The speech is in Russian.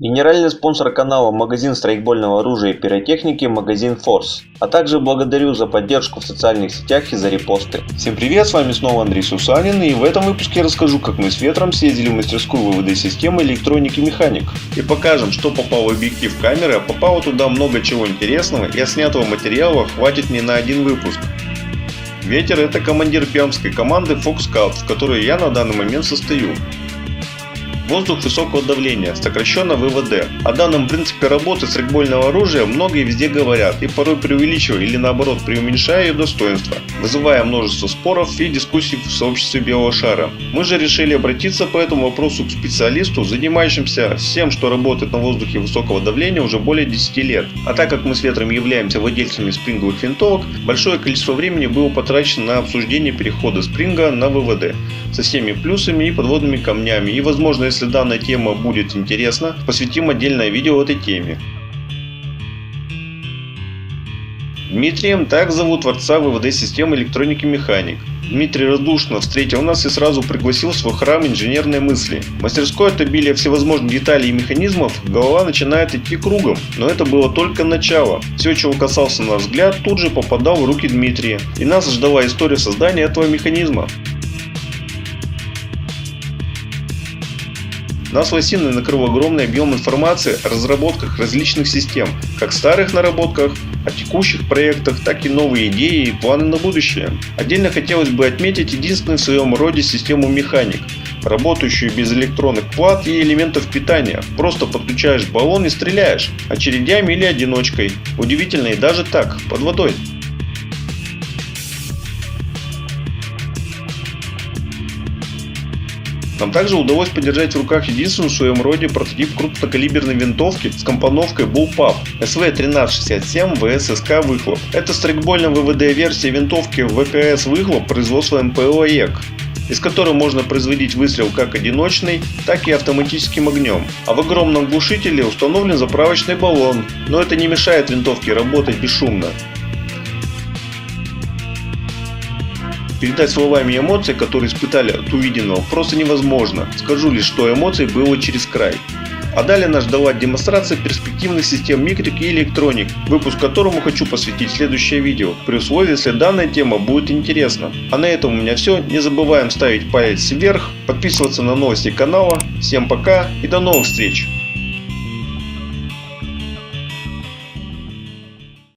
Генеральный спонсор канала — магазин страйкбольного оружия и пиротехники магазин Force. А также благодарю за поддержку в социальных сетях и за репосты. Всем привет, с вами снова Андрей Сусанин, и в этом выпуске я расскажу, как мы с Ветром съездили в мастерскую ВВД системы электроники механик. И покажем, что попало в объектив камеры, а попало туда много чего интересного, и снятого материала хватит не на один выпуск. Ветер — это командир пермской команды Fox Scout, в которой я на данный момент состою. Воздух высокого давления, сокращенно ВВД. О данном принципе работы страйкбольного оружия много и везде говорят, и порой преувеличивая или наоборот преуменьшая ее достоинства, вызывая множество споров и дискуссий в сообществе Белого Шара. Мы же решили обратиться по этому вопросу к специалисту, занимающимся всем, что работает на воздухе высокого давления уже более 10 лет. А так как мы с Ветром являемся владельцами спринговых винтовок, большое количество времени было потрачено на обсуждение перехода спринга на ВВД со всеми плюсами и подводными камнями, и возможно, если данная тема будет интересна, посвятим отдельное видео этой теме. Дмитрием так зовут творца ВВД системы электроники механик. Дмитрий радушно встретил нас и сразу пригласил в свой храм инженерной мысли. В мастерской от обилия всевозможных деталей и механизмов голова начинает идти кругом, но это было только начало. Все, чего касался наш взгляд, тут же попадал в руки Дмитрия, и нас ждала история создания этого механизма. Нас лосиной накрыл огромный объем информации о разработках различных систем, как старых наработках, о текущих проектах, так и новые идеи и планы на будущее. Отдельно хотелось бы отметить единственную в своем роде систему механик, работающую без электронных плат и элементов питания. Просто подключаешь баллон и стреляешь, очередями или одиночкой. Удивительно и даже так, под водой. Нам также удалось подержать в руках единственную в своем роде прототип крупнокалиберной винтовки с компоновкой Bullpup SV1367 VSSK выхлоп. Это страйкбольная ВВД версия винтовки ВКС выхлоп производства МПО ЕК, из которой можно производить выстрел как одиночный, так и автоматическим огнем. А в огромном глушителе установлен заправочный баллон, но это не мешает винтовке работать бесшумно. Передать словами эмоции, которые испытали от увиденного, просто невозможно. Скажу лишь, что эмоций было через край. А далее нас ждала демонстрация перспективных систем микрик и электроник, выпуск которому хочу посвятить следующее видео, при условии, если данная тема будет интересна. А на этом у меня все. Не забываем ставить палец вверх, подписываться на новости канала. Всем пока и до новых встреч!